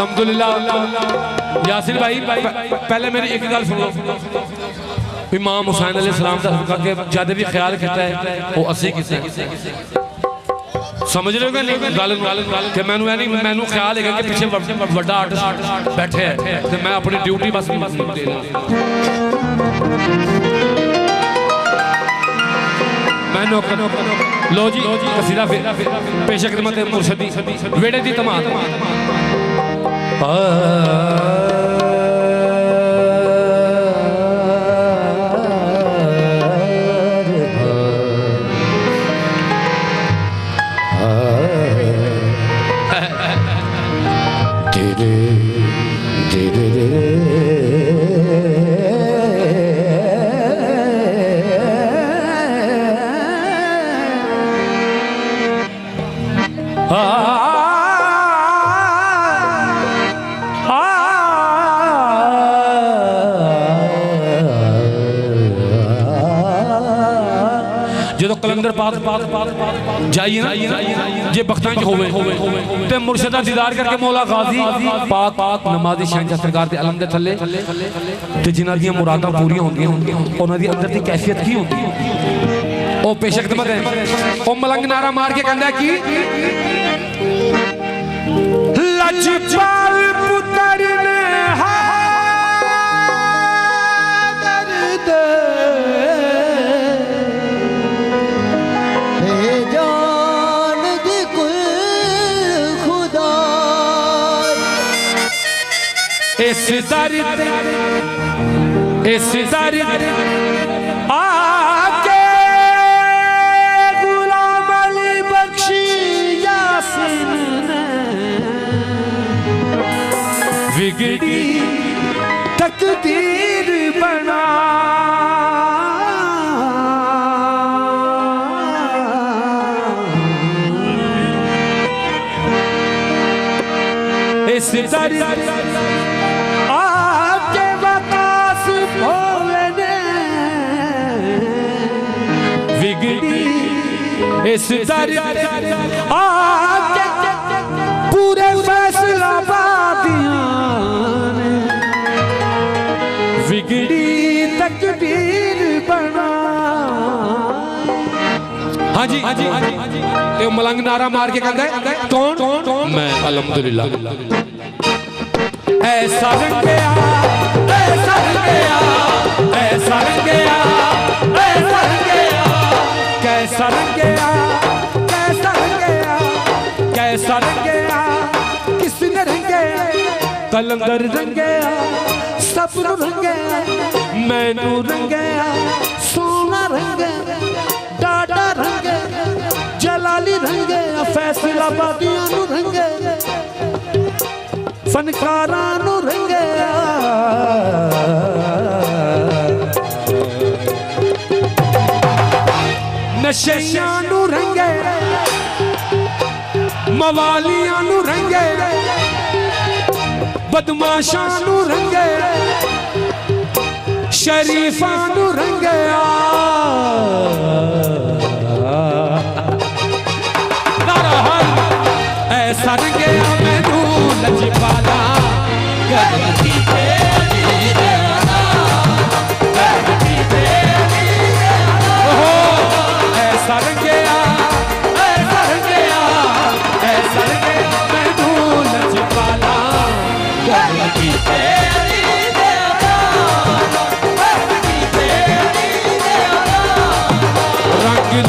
अल्हम्दुलिल्लाह यासिर भाई पहले मेरी एक गल सुनो। इमाम हुसैन अलैहिस्सलाम दा करके जद भी ख्याल किया है वो असी किसे समझ रहे हो कि गल कि मैनू नहीं मैनू ख्याल है कि पीछे बड़ा आर्टिस्ट बैठे है तो मैं अपनी ड्यूटी बस देना। लो जी कसीदा पेश खिदमत मुर्शदी वेड़े दी तमाम जो कलंदर पाक जाइए ना जे बख्तां च होवे ते मुर्शिदा दीदार करके मौला गाजी पाक नमाजी शहंशाह सरकार दे अलम दे थल्ले ते जिन्हां दी मुरादां पूरीआं होंदियां उन्हां दी अंदर दी कैफियत की होंदी ओ पेश खिदमत है। ओ मलंग नारा मार के कहंदा कि लजपाल पुत्र ने इस दर्द आके गुलाम अली बख्शी यासिन ने बिगड़ी तकदीर बना इस दर्द इस दर्द आके पूरे फैसलाबादियां ने बिगड़ी तकदीर बना। हाँ जी ये मलंग नारा मार के कहता है कौन मैं अल्हम्दुलिल्लाह ऐसा रंग गया ऐसा रंग गया ऐसा रंग गया ऐसा रंग गया कैसा रंग गया कैसा रंग गया कैसा रंग गया किसने रंग गया कलंदर रंग गया सब रंग गया मैनू रंग गया सोना रंग गया डाडा रंग गया जलाली रंग गया फैसलाबादियां नू रंग गया फनकारां नू रंग गया नशेयां नू रंगे मवालियां नू रंगे बदमाशां नू रंगे शरीफां नू रंगे ऐसा रंगे मैनू लजपाला गलती ऐसा रंग गया ऐसा रंग गया मैनू लजपाला गलती रंग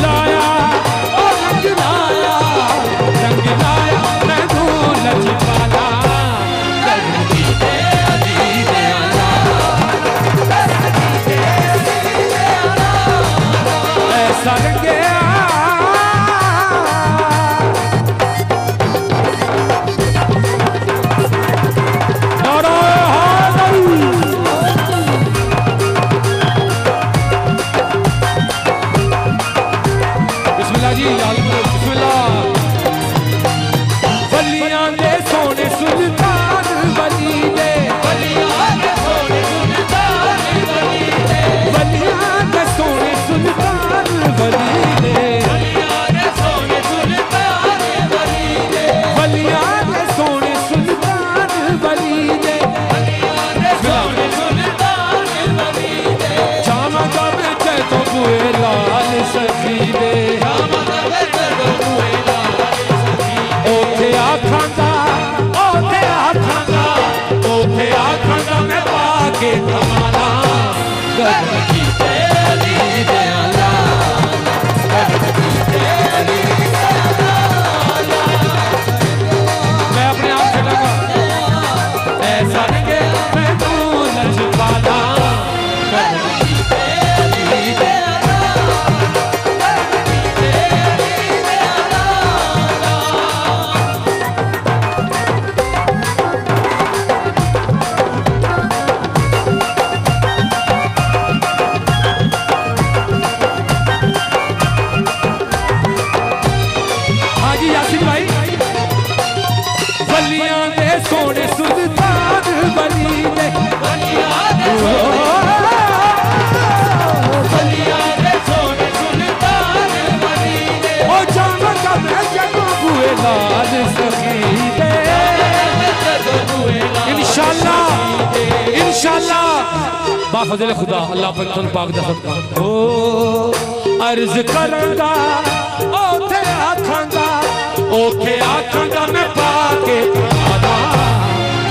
के कमाला कदम कीते अली दे आला कदम कीते अली दे आला। मैं अपने आप चलाऊंगा ऐसा रंगे मैनू लजपाला कदम कीते अली दे आला कदम कीते अली दे आला। बलियां दे सोने सुल्तान बली दे बलियां दे सोने सुल्तान बली दे ओ जाना का मैं जगो हुए लाल सखी दे इंशाअल्लाह इंशाअल्लाह बाफज़ल खुदा अल्लाह पर तुम पाक दा सदका ओ अर्ज करांगा ओथे आखांगा मैं पाके आदा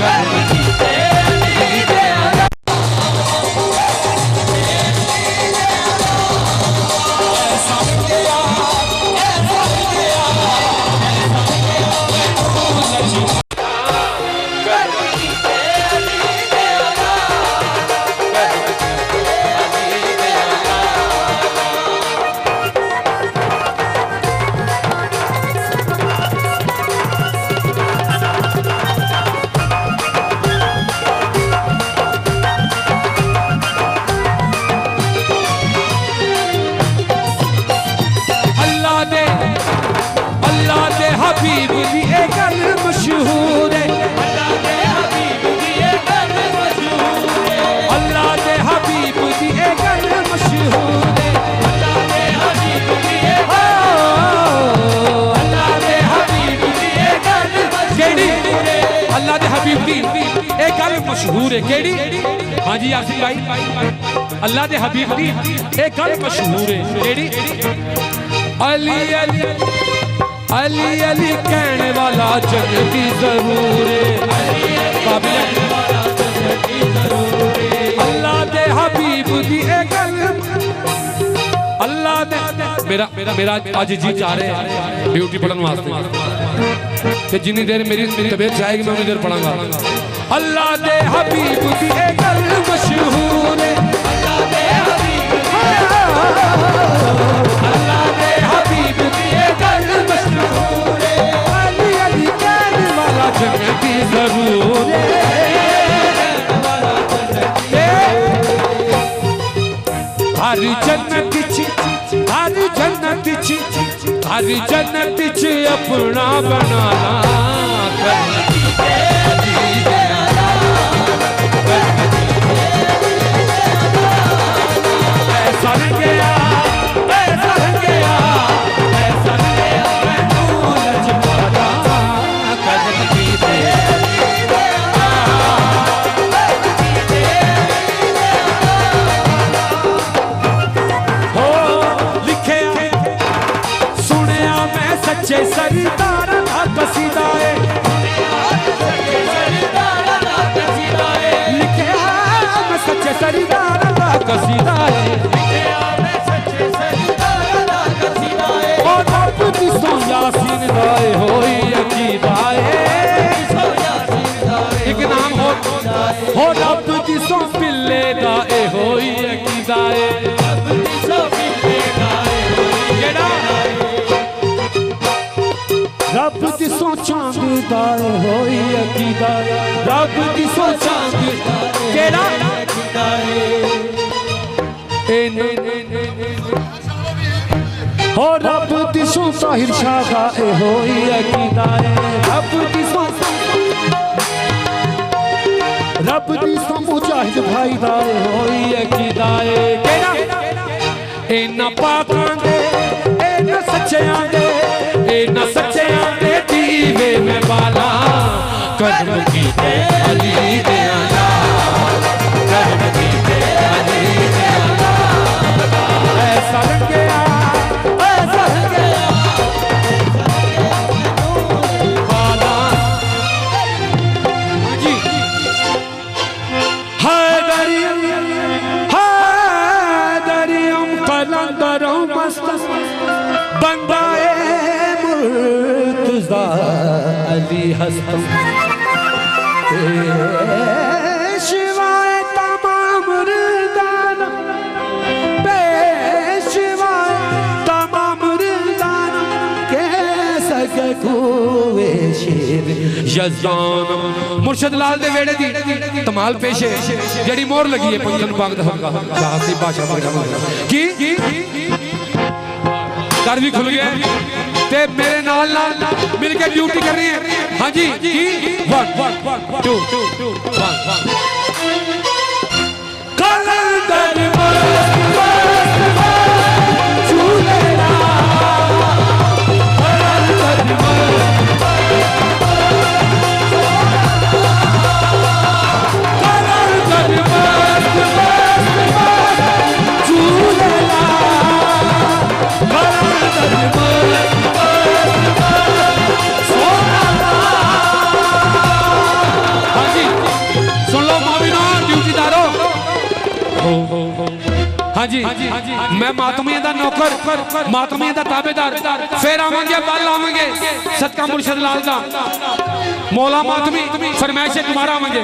कदम कीते अली दे आला ऐसा गया कदम कीते अली दे आला कदम कीते अली दे आला। अल्लाह दे हबीब दी एक गल मशहूर है अल्लाह दे हबीब दी एक गल मशहूर है अल्लाह दे हबीब दी एक गल मशहूर है अल्लाह दे हबीब दी एक अल्लाह दे हबीब दी एक गल केड़ी अल्लाह दे हबीब दी एक गल मशहूर है केड़ी। हाँ जी यासीन भाई अल्लाह दे हबीब दी एक गल मशहूर है केड़ी। अली अली अली अली कहने वाला जन्नती जरूर है अल्लाह दे हबीब दी एक गल अल्लाह दे मेरा मेरा मेरा आज जी चाह रहे हैं ड्यूटी पढ़ने वास्ते ते जितनी देर मेरी तबीयत चाहेगी मैं उतनी देर पढ़ांगा। अल्लाह दे हबीब दी एक गल मशहूर है अल्लाह दे हबीब अल्लाह दे हबीब दी एक गल मशहूर है अली अली कहने वाला जन्नती जरूर है हर जन्नत च अपना बनाना कदम कीते अली दे आला कदम कीते अली दे आला। ऐसा रंगया मैनू लजपाला कदम कीते अली दे आला कदम कीते अली दे आला। हो लिखे सुनिया मैं सच्चे सरदार दा कसीदा है लिखे मैं सच्चे सरदार दा कसीदा है यासीन दाए होई अकीदा एक नाम हो रब दी सो पिल्ले दाए होई अकीदा रब दी सो चांद दाए होई अकीदा रब दी सो चांद केड़ा हो रब दी सो साहिर शाह ए होई अकीदा रब दी सो मुजाहिद भाई दा ए होई अकीदा केड़ा इना पाकां दे इना सच्चियां दे इना सच्चियां दे दीवे में बाला कदम कीते अली दे आला कदम कीते अली दे आला। ऐसा रंगया बाला जी है हंसता पेशवाए तमाम मर्दाना पेशवाए तमाम मर्दाना के सके कुए शेर यज़दान मुर्शद लाल दे वेड़े दी तमाल पेशे जड़ी मोर लगी है पंजन पाक दा हल्का शाहसी बादशाह की कर भी खुल गया ते मेरे नाल नाल मिलके ड्यूटी कर रही है। हाँ जी 1 2 1 कलंदर हाँ जी मैं मातमी दा नौकर मातमी दा ताबेदार फिर आवांगे बल आवांगे सदका मुर्शद लाल दा मौला मातमी फरमाइश तुम्हारा आवांगे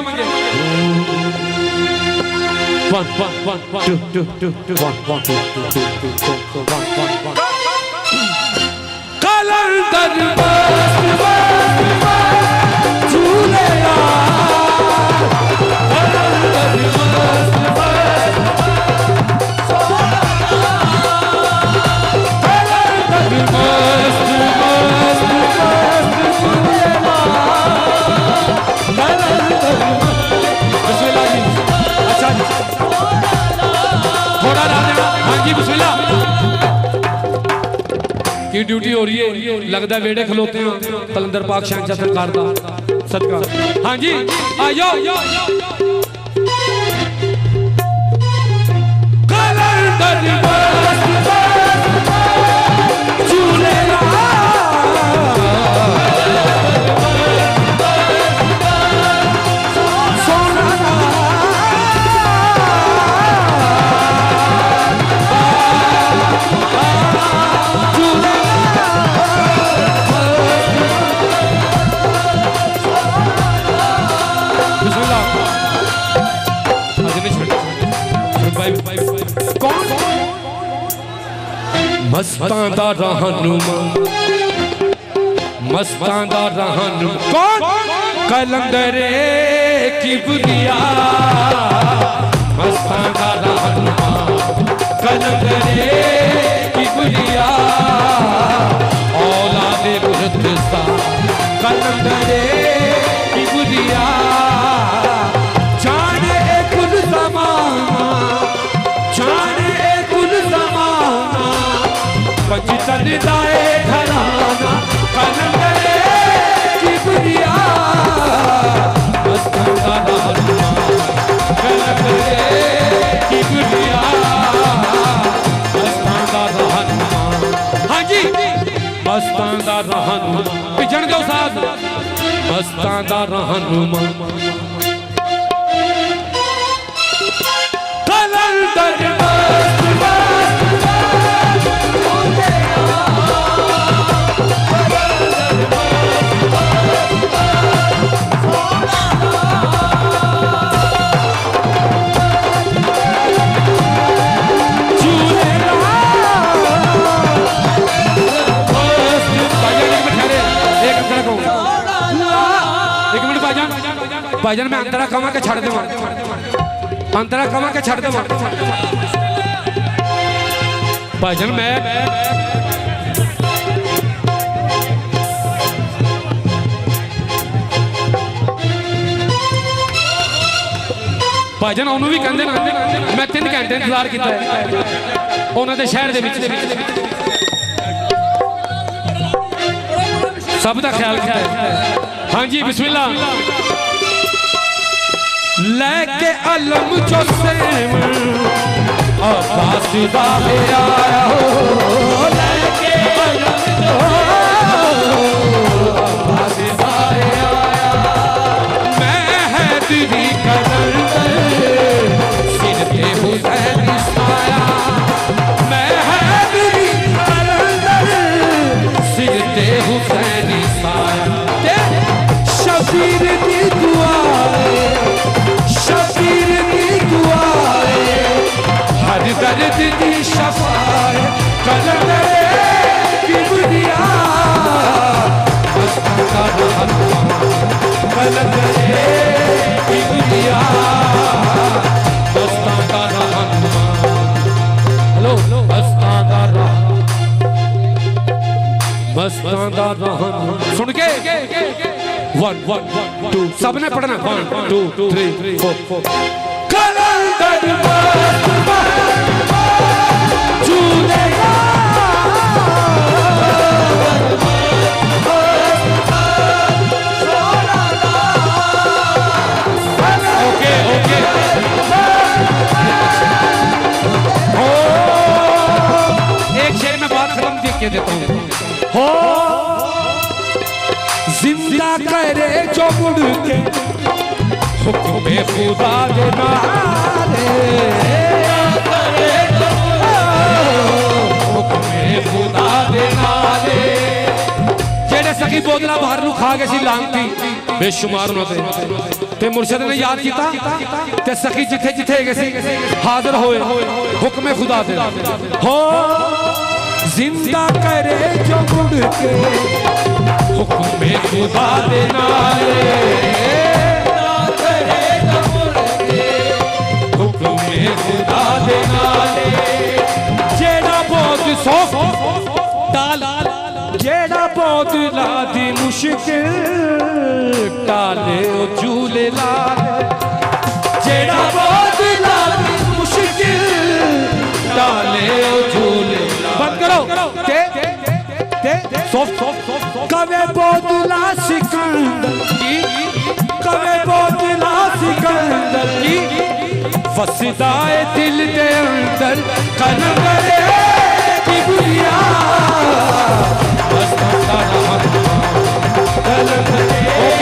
1 2 कलंदर की ड्यूटी हो रही है लगता है वेड़े खलोते हैं कलंदर पाक शहंशाह सरकार दा सदका। हाँ जी आयो कलंदर मस्तां दा रहनुमा मस्तां दा रहनुमा कौन कलंदरे किबरिया मस्तां दा रहनुमा कलंदरे किबरिया औलादे मुहद्दिसा कलंदरे किबरिया जाने कुल ज़माना जाने कुल ज़माना पंचतन दाए घराना कलंदरे किबरिया मस्तां दा रहनुमा कलंदरे किबरिया मस्तां दा रहनुमा। हाँ जी मस्तां दा रहनुमा पिछड़ दो साथ मस्तां दा रहनुमा कलंदर भाईजान मैं अंतरा कमा के छड़ देवा अंतरा कमा के छड़ देवा भाईजान मैं भाईजान उन्होंने भी कहते मैं 3 घंटे इंतजार किया उन्होंने शहर दे विच सब का ख्याल किया। हाँ जी बिस्मिल्लाह लेके अलम जो सेम अब्बास दा आया हो लेके अलम जो अब्बास दा आया मैं है तेरी कलंदर सिर पे हुसैन साया मैं है तेरी कलंदर सिर पे हुसैन साया मस्तां दा रहन सुन के 1 1 2 सबने पढ़ना 1 2 3 4 कलंदर झूलेगा ओके ओके एक शेर में बात खत्म देख देता हूँ हो जिंदा करे जो मुड़ के हुक्म खुदा दे नारे हुक्म खुदा दे नारे जेड़े सखी बोतला बाहर नू खा गए सी लांगती बेशुमार उन्होंने ते मुर्शद ने याद किया ते सखी जिथे जिथे गए सी हाजिर होए हुक्म खुदा दे हो जिंदा करे जो मुड़ के हुक्म खुदा दे नारे हुक्म खुदा दे नारे जेड़ा बहुत सौख टाल जेड़ा बहुत लादी मुश्किल टाले ओ झूले लाल जेड़ा बहुत लादी मुश्किल टाले ओ झूले बंद करो कवे बोतला सिकंदर की कवे बोतला सिकंदर की फसदाए दिल दे अंदर कलंदर की बुनिया कलंदर